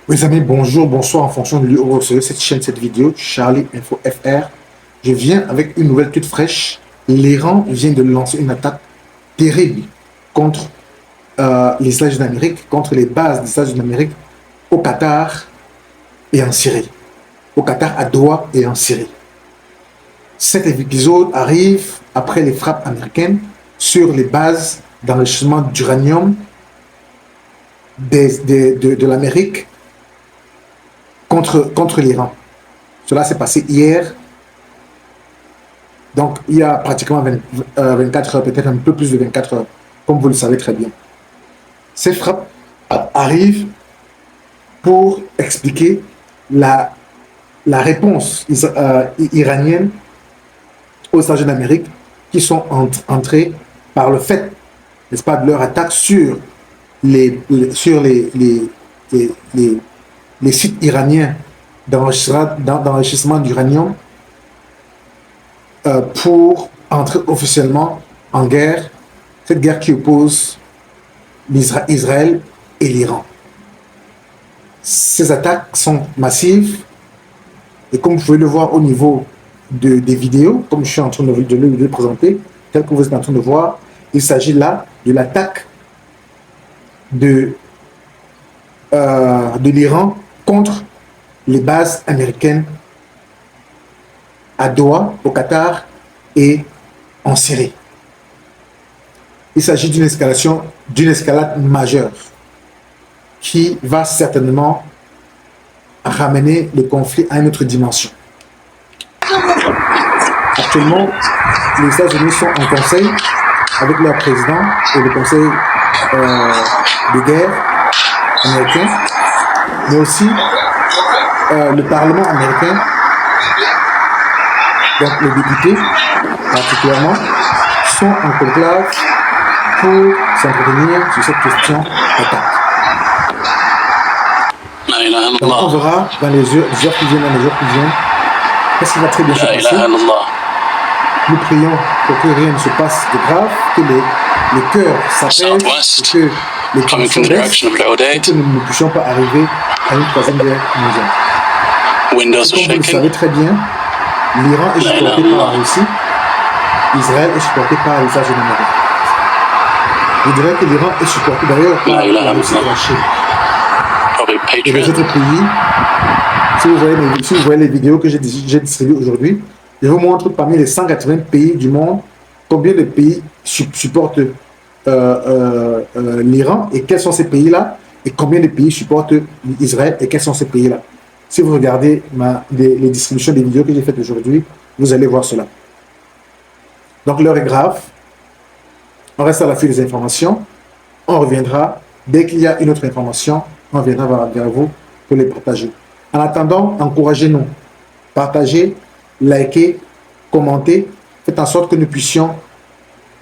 Mes amis, bonjour, bonsoir en fonction de lieu où vous recevez cette chaîne, cette vidéo, Charlie Info FR. Je viens avec une nouvelle toute fraîche. L'Iran vient de lancer une attaque terrible contre les États-Unis d'Amérique, contre les bases des États-Unis d'Amérique au Qatar et en Syrie. Au Qatar, à Doha et en Syrie. Cet épisode arrive après les frappes américaines sur les bases d'enrichissement d'uranium de l'Amérique contre l'Iran. Cela s'est passé hier. Donc, il y a pratiquement 24 heures, peut-être un peu plus de 24 heures, comme vous le savez très bien. Ces frappes arrivent pour expliquer la réponse iranienne aux États-Unis d'Amérique qui sont entrés par le fait, n'est-ce pas, de leur attaque sur les sites iraniens d'enrichissement d'uranium pour entrer officiellement en guerre, cette guerre qui oppose Israël et l'Iran. Ces attaques sont massives et comme vous pouvez le voir au niveau des vidéos, comme je suis en train de le présenter, tel que vous êtes en train de voir, il s'agit là de l'attaque de l'Iran contre les bases américaines à Doha, au Qatar et en Syrie. Il s'agit d'une escalade majeure qui va certainement ramener le conflit à une autre dimension. Actuellement, les États-Unis sont en conseil avec leur président et le conseil de guerre américain, mais aussi le Parlement américain, donc les députés particulièrement, sont en conclave pour s'entretenir sur cette question d'attaque. Donc on verra dans les jours qui viennent, qu'est-ce qui va très bien se passer. Nous prions pour que rien ne se passe de grave, que les cœurs s'apaisent, que les tensions baissent, et que nous ne puissions pas arriver à une troisième guerre mondiale. Comme vous le savez très bien, l'Iran est supporté par la Russie, Israël est supporté par les États-Unis d'Amérique. Je dirais que l'Iran est supporté d'ailleurs par la Russie et la Chine. Et les autres pays, si vous voyez les vidéos que j'ai distribuées aujourd'hui, je vous montre parmi les 180 pays du monde combien de pays supportent l'Iran et quels sont ces pays-là et combien de pays supportent Israël et quels sont ces pays-là. Si vous regardez les distributions des vidéos que j'ai faites aujourd'hui, vous allez voir cela. Donc l'heure est grave. On reste à l'affût des informations. On reviendra. Dès qu'il y a une autre information, on viendra vers vous pour les partager. En attendant, encouragez-nous. Partagez, likez, commentez. Faites en sorte que nous puissions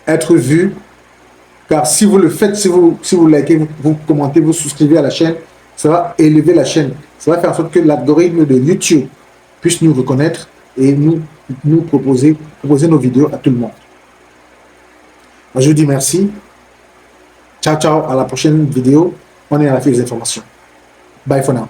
être vus. Car si vous le faites, si vous likez, vous commentez, vous souscrivez à la chaîne, ça va élever la chaîne. Ça va faire en sorte que l'algorithme de YouTube puisse nous reconnaître et nous proposer nos vidéos à tout le monde. Je vous dis merci. Ciao, ciao. À la prochaine vidéo. On est à la fin des informations. Bye for now.